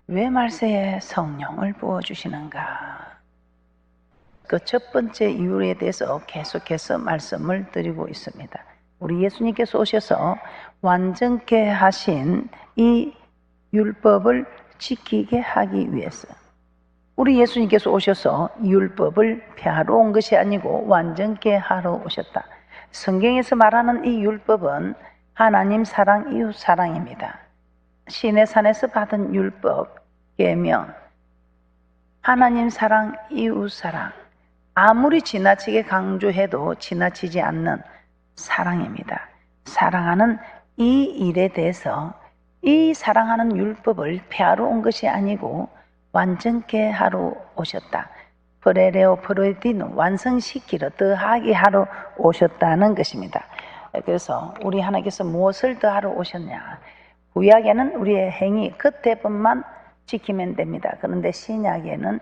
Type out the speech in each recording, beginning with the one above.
왜 말세에 성령을 부어주시는가? 그 첫 번째 이유에 대해서 계속해서 말씀을 드리고 있습니다. 우리 예수님께서 오셔서 완전케 하신 이 율법을 지키게 하기 위해서, 우리 예수님께서 오셔서 율법을 폐하러 온 것이 아니고 완전케 하러 오셨다. 성경에서 말하는 이 율법은 하나님 사랑, 이웃 사랑입니다. 시내산에서 받은 율법, 계명, 하나님 사랑, 이웃 사랑, 아무리 지나치게 강조해도 지나치지 않는 사랑입니다. 사랑하는 이 일에 대해서 이 사랑하는 율법을 폐하러 온 것이 아니고 완전케 하러 오셨다. 프레레오 프로디노, 완성시키러, 더하게 하러 오셨다는 것입니다. 그래서 우리 하나님께서 무엇을 더하러 오셨냐? 구약에는 우리의 행위, 겉의 법만 지키면 됩니다. 그런데 신약에는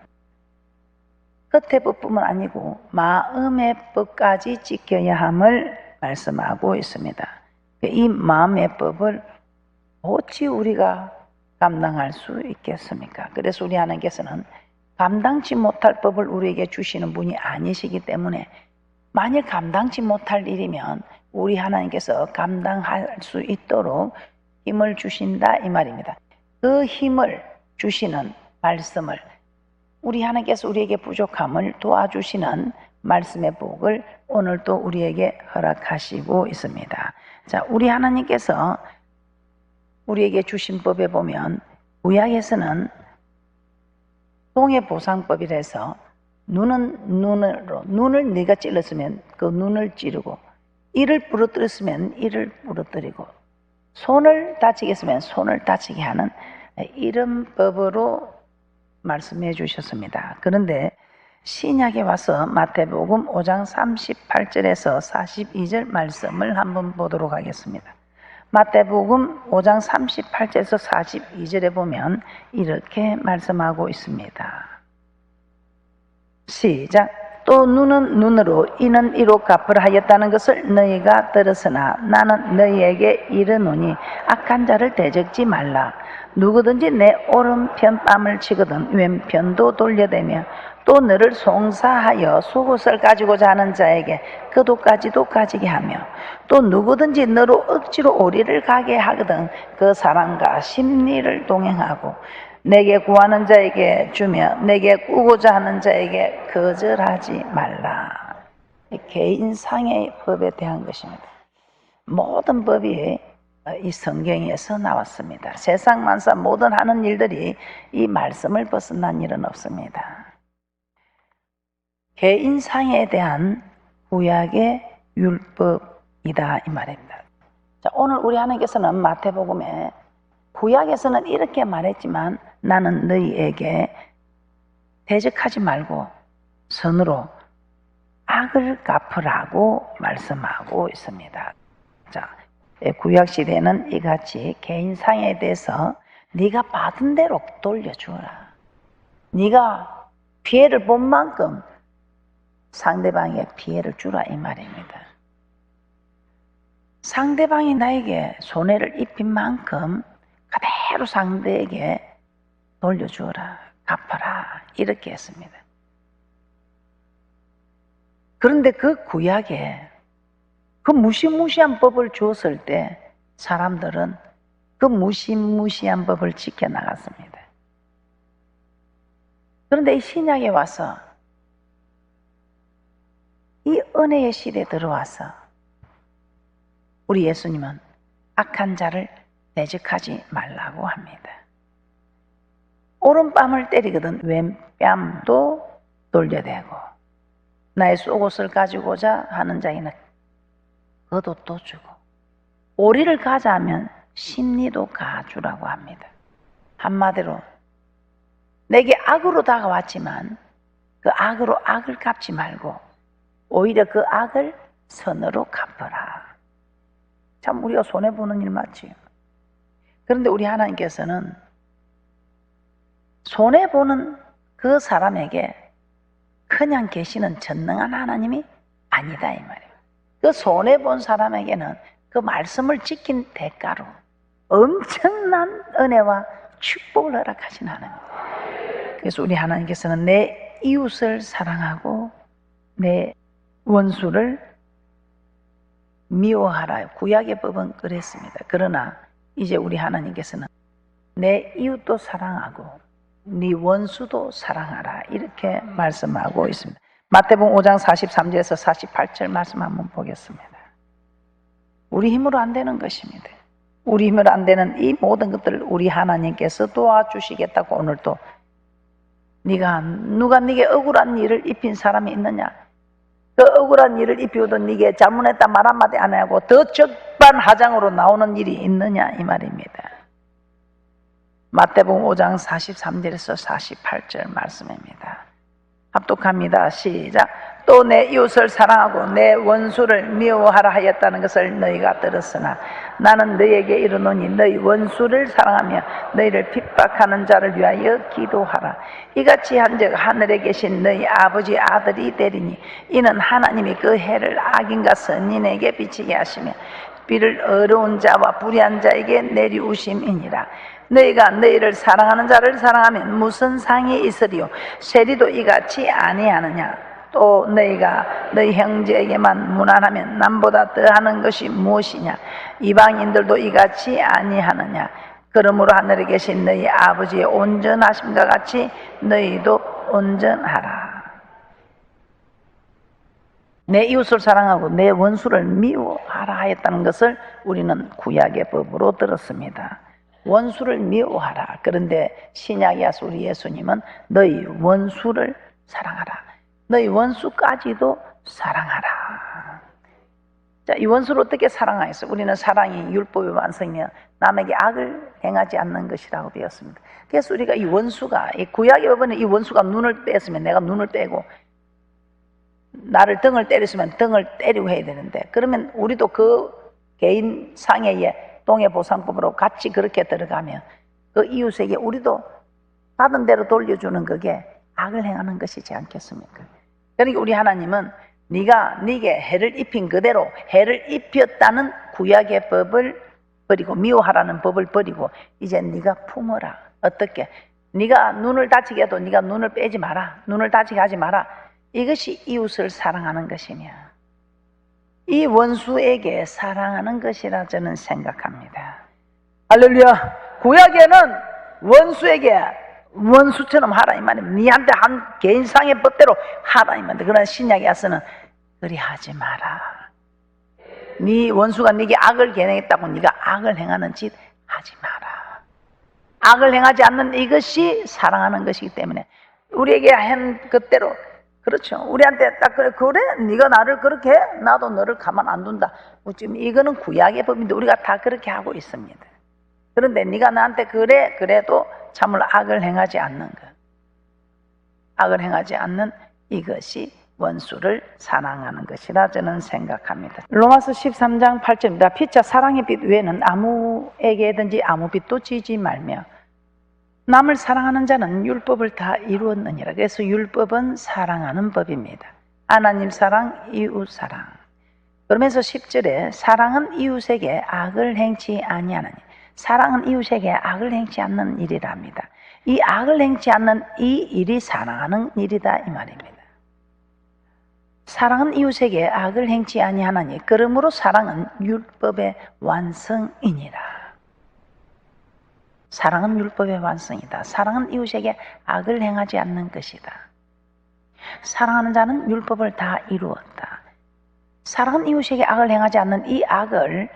겉의 법뿐만 아니고 마음의 법까지 지켜야 함을 말씀하고 있습니다. 이 마음의 법을 어찌 우리가 감당할 수 있겠습니까? 그래서 우리 하나님께서는 감당치 못할 법을 우리에게 주시는 분이 아니시기 때문에, 만약 감당치 못할 일이면 우리 하나님께서 감당할 수 있도록 힘을 주신다 이 말입니다. 그 힘을 주시는 말씀을, 우리 하나님께서 우리에게 부족함을 도와주시는 말씀의 복을 오늘도 우리에게 허락하시고 있습니다. 자, 우리 하나님께서 우리에게 주신 법에 보면 구약에서는 동해보상법이라서 눈을 네가 찔렀으면 그 눈을 찌르고, 이를 부러뜨렸으면 이를 부러뜨리고, 손을 다치게 했으면 손을 다치게 하는 이런 법으로 말씀해 주셨습니다. 그런데 신약에 와서 마태복음 5장 38절에서 42절 말씀을 한번 보도록 하겠습니다. 마태복음 5장 38절에서 42절에 보면 이렇게 말씀하고 있습니다. 시작. 또 눈은 눈으로, 이는 이로 갚으라 하였다는 것을 너희가 들었으나 나는 너희에게 이르노니 악한 자를 대적지 말라. 누구든지 내 오른편 뺨을 치거든 왼편도 돌려대며 또 너를 송사하여 속옷을 가지고자 하는 자에게 겉옷까지도 가지게 하며, 또 누구든지 너로 억지로 오리를 가게 하거든 그 사람과 심리를 동행하고, 내게 구하는 자에게 주며 내게 꾸고자 하는 자에게 거절하지 말라. 개인상의 법에 대한 것입니다. 모든 법이 이 성경에서 나왔습니다. 세상 만사 모든 하는 일들이 이 말씀을 벗어난 일은 없습니다. 개인상에 대한 구약의 율법이다 이 말입니다. 자, 오늘 우리 하나님께서는 마태복음에 구약에서는 이렇게 말했지만 나는 너희에게 대적하지 말고 선으로 악을 갚으라고 말씀하고 있습니다. 자, 구약 시대는 이같이 개인상에 대해서 네가 받은 대로 돌려주어라. 네가 피해를 본 만큼 상대방에게 피해를 주라 이 말입니다. 상대방이 나에게 손해를 입힌 만큼 그대로 상대에게 돌려주어라, 갚아라 이렇게 했습니다. 그런데 그 구약에 그 무시무시한 법을 주었을 때 사람들은 그 무시무시한 법을 지켜나갔습니다. 그런데 이 신약에 와서 이 은혜의 시대에 들어와서 우리 예수님은 악한 자를 대적하지 말라고 합니다. 오른뺨을 때리거든 왼뺨도 돌려대고, 나의 속옷을 가지고자 하는 자에게는 겉옷도 주고, 오리를 가자 하면 심리도 가주라고 합니다. 한마디로 내게 악으로 다가왔지만 그 악으로 악을 갚지 말고 오히려 그 악을 선으로 갚아라. 참 우리가 손해보는 일 맞지요. 그런데 우리 하나님께서는 손해보는 그 사람에게 그냥 계시는 전능한 하나님이 아니다 이 말이에요. 그 손해본 사람에게는 그 말씀을 지킨 대가로 엄청난 은혜와 축복을 허락하신 하나님. 그래서 우리 하나님께서는 내 이웃을 사랑하고 내 원수를 미워하라. 구약의 법은 그랬습니다. 그러나 이제 우리 하나님께서는 내 이웃도 사랑하고 네 원수도 사랑하라. 이렇게 말씀하고 있습니다. 마태복음 5장 43절에서 48절 말씀 한번 보겠습니다. 우리 힘으로 안 되는 것입니다. 우리 힘으로 안 되는 이 모든 것들을 우리 하나님께서 도와주시겠다고 오늘도 누가 네게 억울한 일을 입힌 사람이 있느냐? 그 억울한 일을 입히고도 네게 잘못했다 말 한마디 안 하고 더 적반하장으로 나오는 일이 있느냐 이 말입니다. 마태복음 5장 43절에서 48절 말씀입니다. 합독합니다. 시작. 또 내 이웃을 사랑하고 내 원수를 미워하라 하였다는 것을 너희가 들었으나 나는 너희에게 이르노니 너희 원수를 사랑하며 너희를 핍박하는 자를 위하여 기도하라. 이같이 한즉 하늘에 계신 너희 아버지 아들이 되리니 이는 하나님이 그 해를 악인과 선인에게 비치게 하시며 비를 어려운 자와 불의한 자에게 내리우심이니라. 너희가 너희를 사랑하는 자를 사랑하면 무슨 상이 있으리요? 세리도 이같이 아니하느냐? 또 너희가 너희 형제에게만 무난하면 남보다 더하는 것이 무엇이냐? 이방인들도 이같이 아니하느냐? 그러므로 하늘에 계신 너희 아버지의 온전하심과 같이 너희도 온전하라. 내 이웃을 사랑하고 내 원수를 미워하라 하였다는 것을 우리는 구약의 법으로 들었습니다. 원수를 미워하라. 그런데 신약에 와서 우리 예수님은 너희 원수를 사랑하라. 너희 원수까지도 사랑하라. 자, 이 원수를 어떻게 사랑하겠어? 우리는 사랑이 율법의 완성이며 남에게 악을 행하지 않는 것이라고 배웠습니다. 그래서 우리가 이 원수가, 이 구약의 법은 이 원수가 눈을 뺐으면 내가 눈을 떼고 나를 등을 때렸으면 등을 때리고 해야 되는데, 그러면 우리도 그 개인 상해의 동해보상법으로 같이 그렇게 들어가면 그 이웃에게 우리도 받은 대로 돌려주는 그게 악을 행하는 것이지 않겠습니까? 그러니까 우리 하나님은 네가 네게 해를 입힌 그대로 해를 입혔다는 구약의 법을 버리고 미워하라는 법을 버리고 이제 네가 품어라. 어떻게? 네가 눈을 다치게 해도 네가 눈을 빼지 마라. 눈을 다치게 하지 마라. 이것이 이웃을 사랑하는 것이며 이 원수에게 사랑하는 것이라 저는 생각합니다. 할렐루야. 구약에는 원수에게 원수처럼 하라 이 말입니다. 니한테 한 개인상의 법대로 하라 이 말입니다. 그러나 신약에 와서는 그리 하지 마라. 네 원수가 네게 악을 행했다고 네가 악을 행하는 짓 하지 마라. 악을 행하지 않는 이것이 사랑하는 것이기 때문에 우리에게 한 그대로, 그렇죠. 우리한테 딱 그래 네가 나를 그렇게 해? 나도 너를 가만 안 둔다. 지금 이거는 구약의 법인데 우리가 다 그렇게 하고 있습니다. 그런데 네가 나한테 그래도 참으로 악을 행하지 않는 것, 악을 행하지 않는 이것이 원수를 사랑하는 것이라 저는 생각합니다. 로마서 13장 8절입니다. 피차 사랑의 빛 외에는 아무에게든지 아무 빛도 지지 말며 남을 사랑하는 자는 율법을 다 이루었느니라. 그래서 율법은 사랑하는 법입니다. 하나님 사랑, 이웃 사랑. 그러면서 10절에 사랑은 이웃에게 악을 행치 아니하느니, 사랑은 이웃에게 악을 행치 않는 일이랍니다. 이 악을 행치 않는 이 일이 사랑하는 일이다 이 말입니다. 사랑은 이웃에게 악을 행치 아니하나니 그러므로 사랑은 율법의 완성이니라. 사랑은 율법의 완성이다. 사랑은 이웃에게 악을 행하지 않는 것이다. 사랑하는 자는 율법을 다 이루었다. 사랑은 이웃에게 악을 행하지 않는 이 악을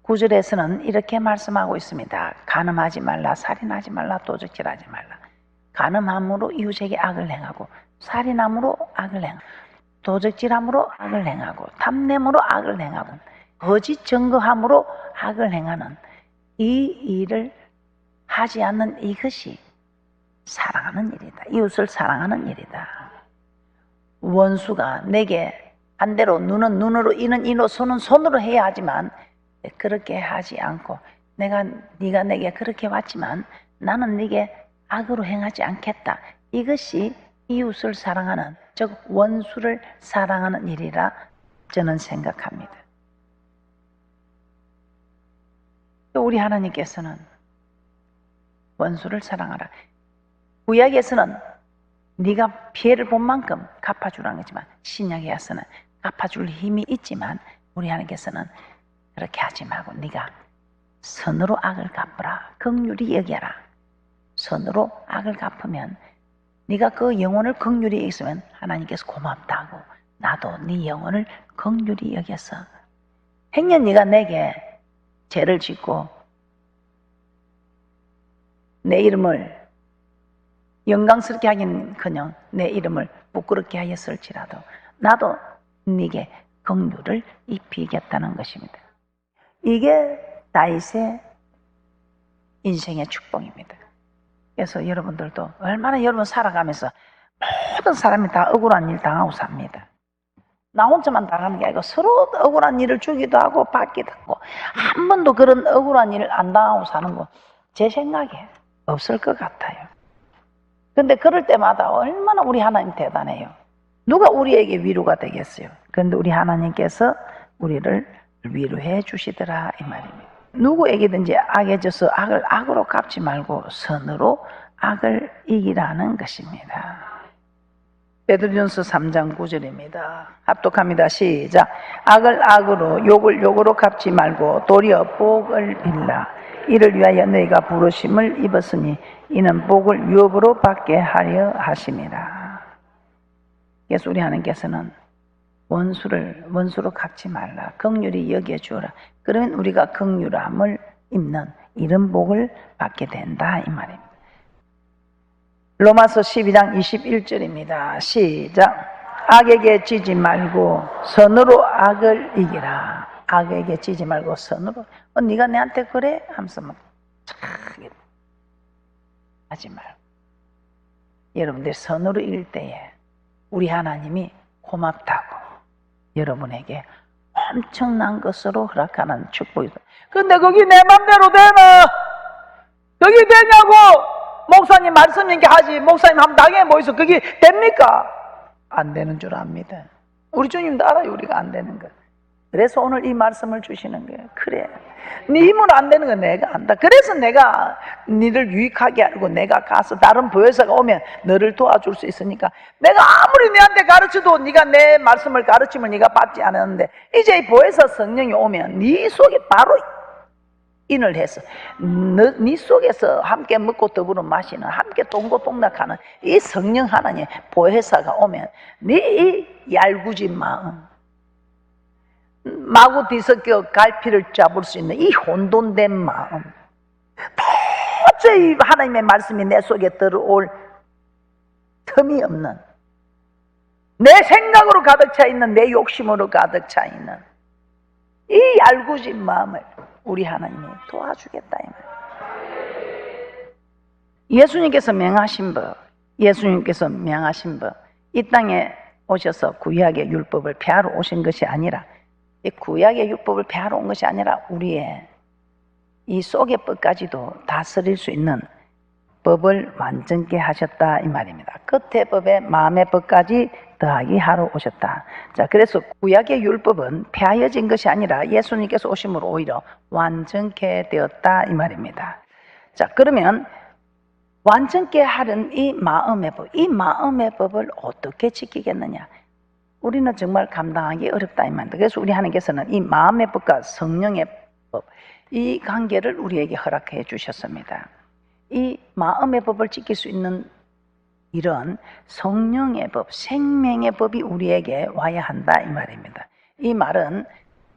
9절에서는 이렇게 말씀하고 있습니다. 간음하지 말라, 살인하지 말라, 도적질하지 말라. 간음함으로 이웃에게 악을 행하고, 살인함으로 악을 행하고, 도적질함으로 악을 행하고, 탐냄으로 악을 행하고, 거짓 증거함으로 악을 행하는 이 일을 하지 않는 이것이 사랑하는 일이다. 이웃을 사랑하는 일이다. 원수가 내게 반대로 눈은 눈으로, 이는 이로, 손은 손으로 해야 하지만 그렇게 하지 않고, 네가 내게 그렇게 왔지만 나는 네게 악으로 행하지 않겠다. 이것이 이웃을 사랑하는, 즉 원수를 사랑하는 일이라 저는 생각합니다. 우리 하나님께서는 원수를 사랑하라. 구약에서는 네가 피해를 본 만큼 갚아주라는 거지만 신약에서는 갚아줄 힘이 있지만 우리 하나님께서는 그렇게 하지 말고 네가 선으로 악을 갚으라. 긍휼히 여겨라. 선으로 악을 갚으면 네가 그 영혼을 긍휼히 여겼으면 하나님께서 고맙다고 나도 네 영혼을 긍휼히 여겨서 행여 네가 내게 죄를 짓고 내 이름을 영광스럽게 하긴커녕 내 이름을 부끄럽게 하였을지라도 나도 네게 긍휼을 입히겠다는 것입니다. 이게 다윗의 인생의 축복입니다. 그래서 여러분들도 얼마나 여러분 살아가면서 모든 사람이 다 억울한 일 당하고 삽니다. 나 혼자만 당하는 게 아니고 서로 억울한 일을 주기도 하고 받기도 하고 한 번도 그런 억울한 일을 안 당하고 사는 거 제 생각에 없을 것 같아요. 근데 그럴 때마다 얼마나 우리 하나님 대단해요. 누가 우리에게 위로가 되겠어요? 그런데 우리 하나님께서 우리를 위로해 주시더라 이 말입니다. 누구에게든지 악해져서 악을 악으로 갚지 말고 선으로 악을 이기라는 것입니다. 베드로전서 3장 9절입니다. 합독합니다. 시작. 악을 악으로 욕을 욕으로 갚지 말고 도리어 복을 빌라. 이를 위하여 너희가 부르심을 입었으니 이는 복을 유업으로 받게 하려 하심이라. 그래서 우리 하나님께서는 원수로 갚지 말라. 긍휼히 여겨주어라. 그러면 우리가 긍휼함을 입는 이런 복을 받게 된다 이 말입니다. 로마서 12장 21절입니다. 시작. 악에게 지지 말고 선으로 악을 이기라. 악에게 지지 말고 선으로. 네가 내한테 그래? 하면서 막 하지 말고. 여러분들 선으로 이길 때에 우리 하나님이 고맙다고 여러분에게 엄청난 것으로 허락하는 축복이다. 근데 거기 내 맘대로 되나? 그게 되냐고! 목사님 말씀 얘기 하지. 목사님 한번 당해 보이소. 그게 됩니까? 안 되는 줄 압니다. 우리 주님도 알아요. 우리가 안 되는 거. 그래서 오늘 이 말씀을 주시는 거예요. 그래. 네 힘으로 안 되는 건 내가 안다. 그래서 내가 너를 유익하게 하고 내가 가서 다른 보혜사가 오면 너를 도와줄 수 있으니까 내가 아무리 너한테 가르쳐도 네가 내 말씀을 가르침을 네가 받지 않았는데 이제 이 보혜사 성령이 오면 네 속에 바로 인을 해서 네 속에서 함께 먹고 더불어 마시는 함께 동고동락하는 이 성령 하나님 보혜사가 오면 네 이 얄궂은 마음 마구 뒤섞여 갈피를 잡을 수 있는 이 혼돈된 마음 도저히 하나님의 말씀이 내 속에 들어올 틈이 없는 내 생각으로 가득 차 있는 내 욕심으로 가득 차 있는 이 얄궂은 마음을 우리 하나님이 도와주겠다 이 말. 예수님께서 명하신 법 이 땅에 오셔서 구약의 율법을 폐하러 오신 것이 아니라 이 구약의 율법을 폐하러 온 것이 아니라 우리의 이 속의 법까지도 다스릴 수 있는 법을 완전케 하셨다 이 말입니다. 끝의 법에 마음의 법까지 더하기 하러 오셨다. 자, 그래서 구약의 율법은 폐하여진 것이 아니라 예수님께서 오심으로 오히려 완전케 되었다 이 말입니다. 자, 그러면 완전케 하는 이 마음의 법을 어떻게 지키겠느냐? 우리는 정말 감당하기 어렵다 이 말입니다. 그래서 우리 하나님께서는 이 마음의 법과 성령의 법, 이 관계를 우리에게 허락해 주셨습니다. 이 마음의 법을 지킬 수 있는 이런 성령의 법, 생명의 법이 우리에게 와야 한다 이 말입니다. 이 말은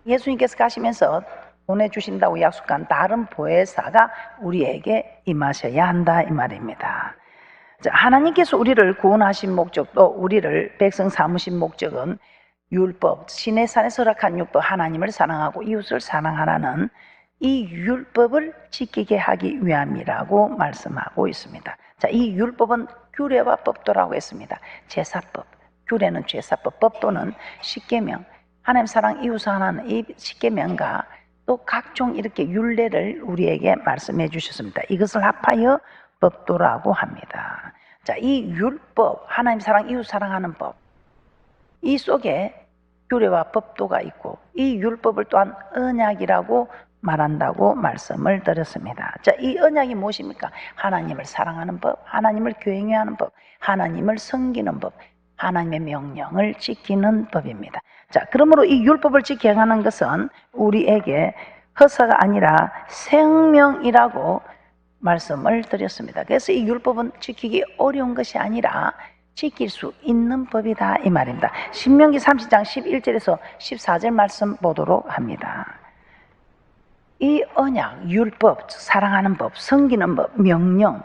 예수님께서 가시면서 보내주신다고 약속한 다른 보혜사가 우리에게 임하셔야 한다 이 말입니다. 자, 하나님께서 우리를 구원하신 목적도 우리를 백성 삼으신 목적은 율법, 시내산에서 허락한 율법, 하나님을 사랑하고 이웃을 사랑하라는 이 율법을 지키게 하기 위함이라고 말씀하고 있습니다. 자, 이 율법은 규례와 법도라고 했습니다. 제사법, 규례는 제사법, 법도는 십계명, 하나님 사랑 이웃 사랑하는 이 십계명과 또 각종 이렇게 율례를 우리에게 말씀해 주셨습니다. 이것을 합하여 법도라고 합니다. 자, 이 율법, 하나님 사랑 이웃 사랑하는 법, 이 속에 규례와 법도가 있고 이 율법을 또한 언약이라고 말한다고 말씀을 드렸습니다. 자, 이 언약이 무엇입니까? 하나님을 사랑하는 법, 하나님을 경외하는 법, 하나님을 섬기는 법, 하나님의 명령을 지키는 법입니다. 자, 그러므로 이 율법을 지켜야 하는 것은 우리에게 허사가 아니라 생명이라고 말씀을 드렸습니다. 그래서 이 율법은 지키기 어려운 것이 아니라 지킬 수 있는 법이다 이 말입니다. 신명기 30장 11절에서 14절 말씀 보도록 합니다. 이 언약, 율법, 사랑하는 법, 섬기는 법, 명령,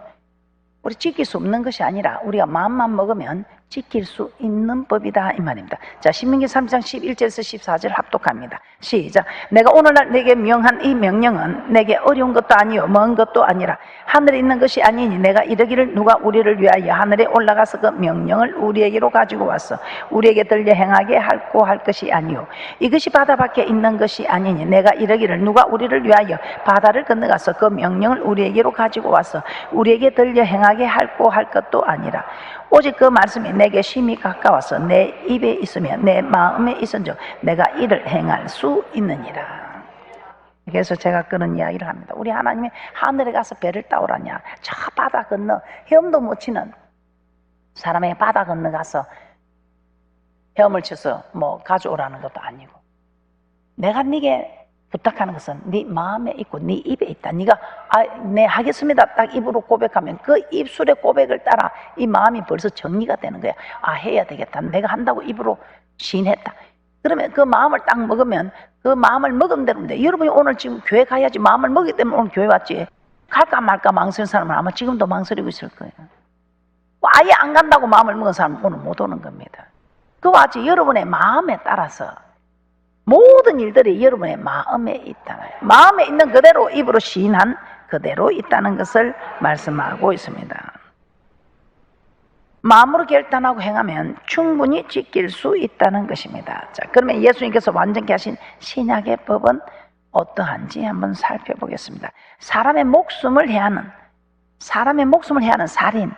우리 지킬 수 없는 것이 아니라 우리가 마음만 먹으면 지킬 수 있는 법이다 이 말입니다. 자, 신명기 3장 11절에서 14절 합독합니다. 시작. 내가 오늘날 내게 명한 이 명령은 내게 어려운 것도 아니요 먼 것도 아니라 하늘에 있는 것이 아니니 내가 이르기를 누가 우리를 위하여 하늘에 올라가서 그 명령을 우리에게로 가지고 왔어 우리에게 들려 행하게 할고 할 것이 아니요 이것이 바다 밖에 있는 것이 아니니 내가 이르기를 누가 우리를 위하여 바다를 건너가서 그 명령을 우리에게로 가지고 왔어 우리에게 들려 행하게 할고 할 것도 아니라 오직 그 말씀이 내게 심히 가까워서 내 입에 있으며 내 마음에 있은즉 내가 이를 행할 수 있느니라. 그래서 제가 그런 이야기를 합니다. 우리 하나님이 하늘에 가서 배를 따오라냐, 저 바다 건너 헤엄도 못 치는 사람에게 바다 건너가서 헤엄을 쳐서 뭐 가져오라는 것도 아니고, 내가 네게 부탁하는 것은 네 마음에 있고 네 입에 있다. 네가 네 하겠습니다 딱 입으로 고백하면 그 입술의 고백을 따라 이 마음이 벌써 정리가 되는 거야. 아, 해야 되겠다. 내가 한다고 입으로 시인했다. 그러면 그 마음을 딱 먹으면 그 마음을 먹은 대로인데, 여러분이 오늘 지금 교회 가야지 마음을 먹기 때문에 오늘 교회 왔지, 갈까 말까 망설이는 사람은 아마 지금도 망설이고 있을 거예요. 아예 안 간다고 마음을 먹은 사람은 오늘 못 오는 겁니다. 그와 같이 여러분의 마음에 따라서 모든 일들이 여러분의 마음에 있다는, 마음에 있는 그대로 입으로 시인한 그대로 있다는 것을 말씀하고 있습니다. 마음으로 결단하고 행하면 충분히 지킬 수 있다는 것입니다. 자, 그러면 예수님께서 완전케 하신 신약의 법은 어떠한지 한번 살펴보겠습니다. 사람의 목숨을 해하는 살인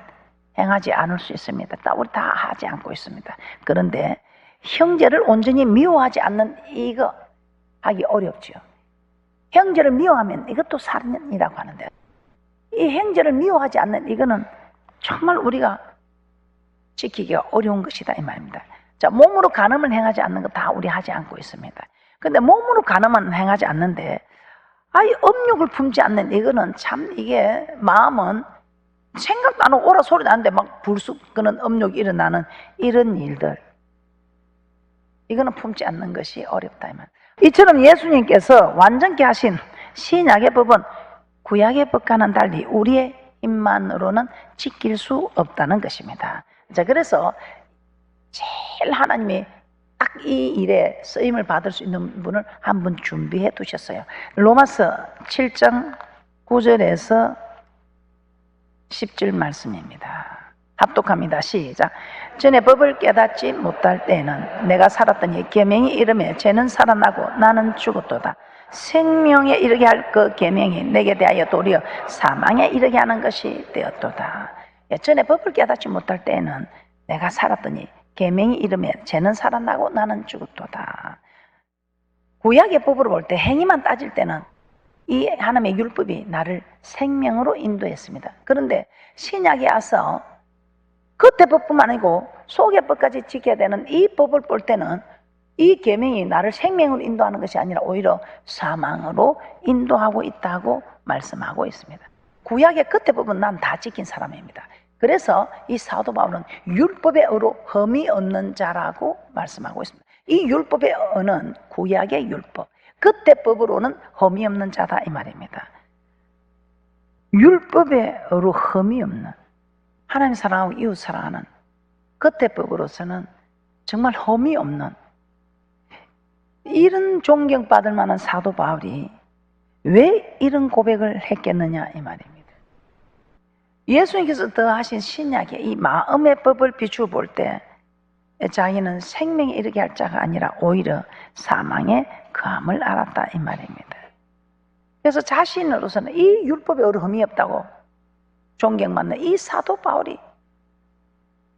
행하지 않을 수 있습니다. 우리 다 하지 않고 있습니다. 그런데 형제를 온전히 미워하지 않는 이거 하기 어렵죠. 형제를 미워하면 이것도 살인이라고 하는데, 이 형제를 미워하지 않는 이거는 정말 우리가 지키기가 어려운 것이다 이 말입니다. 자, 몸으로 간음을 행하지 않는 거 다 우리 하지 않고 있습니다. 근데 몸으로 간음은 행하지 않는데 아예 음욕을 품지 않는 이거는 참, 이게 마음은 생각도 안 하고 오라 소리 나는데 막 불쑥 그런 음욕이 일어나는 이런 일들, 이거는 품지 않는 것이 어렵다 이 말. 이처럼 예수님께서 완전케 하신 신약의 법은 구약의 법과는 달리 우리의 힘만으로는 지킬 수 없다는 것입니다. 자, 그래서 제일 하나님이 딱 이 일에 쓰임을 받을 수 있는 분을 한 분 준비해 두셨어요. 로마서 7장 9절에서 10절 말씀입니다. 합독합니다. 시작. 전에 법을 깨닫지 못할 때에는 내가 살았더니 계명이 이르매 죄는 살아나고 나는 죽었도다. 생명에 이르게 할 그 계명이 내게 대하여 도리어 사망에 이르게 하는 것이 되었도다. 전에 법을 깨닫지 못할 때에는 내가 살았더니 계명이 이르매 죄는 살아나고 나는 죽었도다. 구약의 법으로 볼 때, 행위만 따질 때는 이 하나님의 율법이 나를 생명으로 인도했습니다. 그런데 신약에 와서 겉의 법뿐만 아니고 속의 법까지 지켜야 되는 이 법을 볼 때는 이 계명이 나를 생명으로 인도하는 것이 아니라 오히려 사망으로 인도하고 있다고 말씀하고 있습니다. 구약의 겉의 법은 난 다 지킨 사람입니다. 그래서 이 사도 바울은 율법의 의로 흠이 없는 자라고 말씀하고 있습니다. 이 율법의 의는 구약의 율법, 겉의 법으로는 흠이 없는 자다 이 말입니다. 율법의 의로 흠이 없는, 하나님 사랑하고 이웃 사랑하는 겉의 법으로서는 정말 흠이 없는, 이런 존경받을 만한 사도 바울이 왜 이런 고백을 했겠느냐 이 말입니다. 예수님께서 더하신 신약의 이 마음의 법을 비추어 볼 때 자기는 생명에 이르게 할 자가 아니라 오히려 사망의 그함을 알았다 이 말입니다. 그래서 자신으로서는 이 율법에 어려움이 없다고 존경받는 이 사도 바울이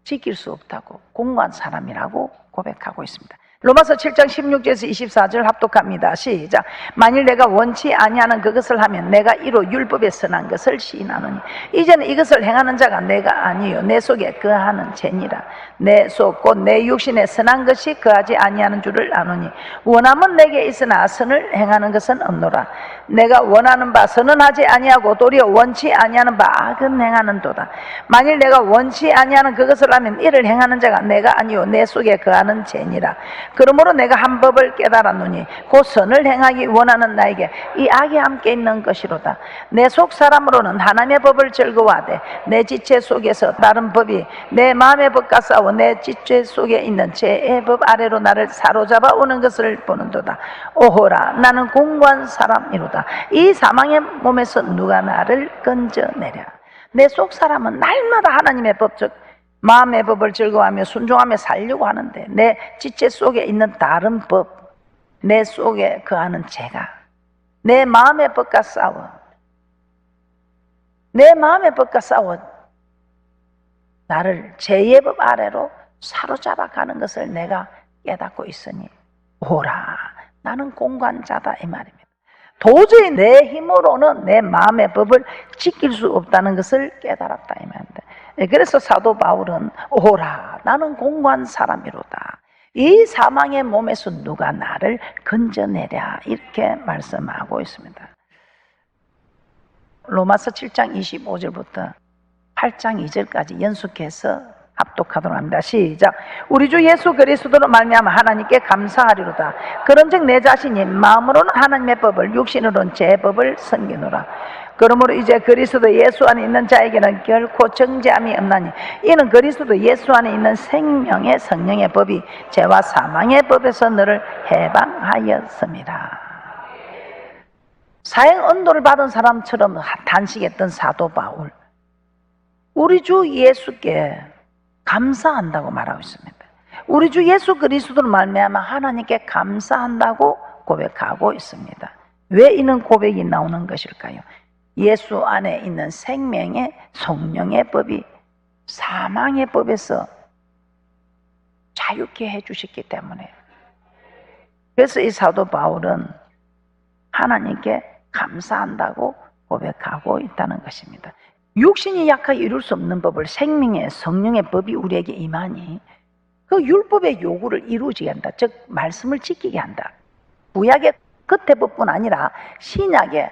지킬 수 없다고 공고한 사람이라고 고백하고 있습니다. 로마서 7장 16절에서 24절 합독합니다. 시작. 만일 내가 원치 아니하는 그것을 하면 내가 이로 율법에 선한 것을 시인하노니 이제는 이것을 행하는 자가 내가 아니요 내 속에 거하는 죄니라. 내 속 곧 내 육신에 선한 것이 거하지 아니하는 줄을 아노니 원함은 내게 있으나 선을 행하는 것은 없노라. 내가 원하는 바 선은 하지 아니하고 도리어 원치 아니하는 바 악은 행하는도다. 만일 내가 원치 아니하는 그것을 하면 이를 행하는 자가 내가 아니요 내 속에 거하는 죄니라. 그러므로 내가 한 법을 깨달았노니 곧 선을 행하기 원하는 나에게 이 악이 함께 있는 것이로다. 내 속 사람으로는 하나님의 법을 즐거워하되 내 지체 속에서 다른 법이 내 마음의 법과 싸워 내 지체 속에 있는 죄의 법 아래로 나를 사로잡아 오는 것을 보는도다. 오호라 나는 공고한 사람이로다. 이 사망의 몸에서 누가 나를 건져내랴. 내 속 사람은 날마다 하나님의 법 즉 마음의 법을 즐거워하며 순종하며 살려고 하는데 내 지체 속에 있는 다른 법, 내 속에 거하는 죄가 내 마음의 법과 싸워 나를 죄의 법 아래로 사로잡아 가는 것을 내가 깨닫고 있으니 오라 나는 공고한 자다 이 말입니다. 도저히 내 힘으로는 내 마음의 법을 지킬 수 없다는 것을 깨달았다 이 말입니다. 그래서 사도 바울은 오라 나는 공고한 사람이로다. 이 사망의 몸에서 누가 나를 건져내랴 이렇게 말씀하고 있습니다. 로마서 7장 25절부터 8장 2절까지 연속해서 합독하도록 합니다. 시작. 우리 주 예수 그리스도로 말미암아 하나님께 감사하리로다. 그런즉 내 자신이 마음으로는 하나님의 법을 육신으로는 제 법을 섬기노라. 그러므로 이제 그리스도 예수 안에 있는 자에게는 결코 정죄함이 없나니 이는 그리스도 예수 안에 있는 생명의 성령의 법이 죄와 사망의 법에서 너를 해방하였습니다. 사형 언도를 받은 사람처럼 단식했던 사도 바울, 우리 주 예수께 감사한다고 말하고 있습니다. 우리 주 예수 그리스도로 말미암아 하나님께 감사한다고 고백하고 있습니다. 왜 이런 고백이 나오는 것일까요? 예수 안에 있는 생명의 성령의 법이 사망의 법에서 자유케 해주셨기 때문에. 그래서 이 사도 바울은 하나님께 감사한다고 고백하고 있다는 것입니다. 육신이 약하여 이룰 수 없는 법을 생명의 성령의 법이 우리에게 임하니 그 율법의 요구를 이루어지게 한다. 즉 말씀을 지키게 한다. 구약의 겉의 법뿐 아니라 신약의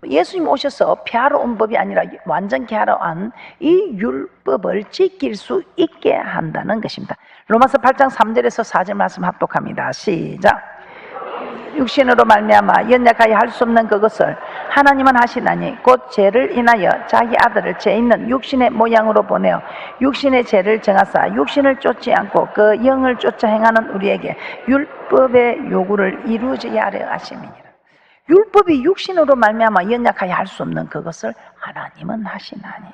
예수님 오셔서 폐하러 온 법이 아니라 완전케 하러 온 이 율법을 지킬 수 있게 한다는 것입니다. 로마서 8장 3절에서 4절 말씀 합독합니다. 시작. 육신으로 말미암아 연약하여 할 수 없는 그것을 하나님은 하시나니 곧 죄를 인하여 자기 아들을 죄 있는 육신의 모양으로 보내어 육신의 죄를 정하사 육신을 쫓지 않고 그 영을 쫓아 행하는 우리에게 율법의 요구를 이루어지게 하려 하심이니라. 율법이 육신으로 말미암아 연약하여 할 수 없는 그것을 하나님은 하시나니.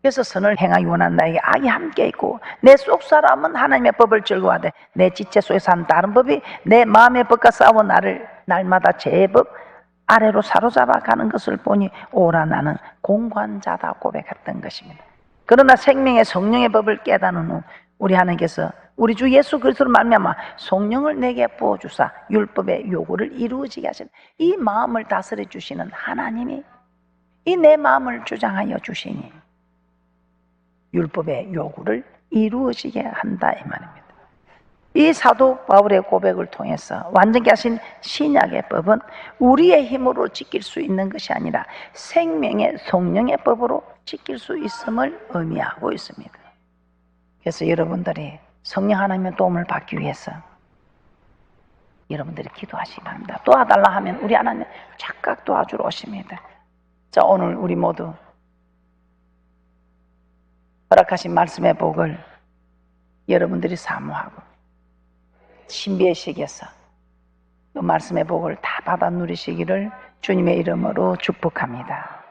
그래서 선을 행하기 원하는 나에게 악이 함께 있고 내 속 사람은 하나님의 법을 즐거워하되 내 지체 속에서 한 다른 법이 내 마음의 법과 싸워 나를 날마다 죄의 법 아래로 사로잡아 가는 것을 보니 오라 나는 공고한 자다 고백했던 것입니다. 그러나 생명의 성령의 법을 깨닫는 후 우리 하나님께서 우리 주 예수 그리스도로 말미암아 성령을 내게 부어주사 율법의 요구를 이루어지게 하신 이 마음을 다스려 주시는 하나님이 이 내 마음을 주장하여 주시니 율법의 요구를 이루어지게 한다 이 말입니다. 이 사도 바울의 고백을 통해서 완전케 하신 신약의 법은 우리의 힘으로 지킬 수 있는 것이 아니라 생명의 성령의 법으로 지킬 수 있음을 의미하고 있습니다. 그래서 여러분들이 성령 하나님의 도움을 받기 위해서 여러분들이 기도하시기 바랍니다. 도와달라 하면 우리 하나님 착각 도와주러 오십니다. 자, 오늘 우리 모두 허락하신 말씀의 복을 여러분들이 사모하고 신비의 시기에서 그 말씀의 복을 다 받아 누리시기를 주님의 이름으로 축복합니다.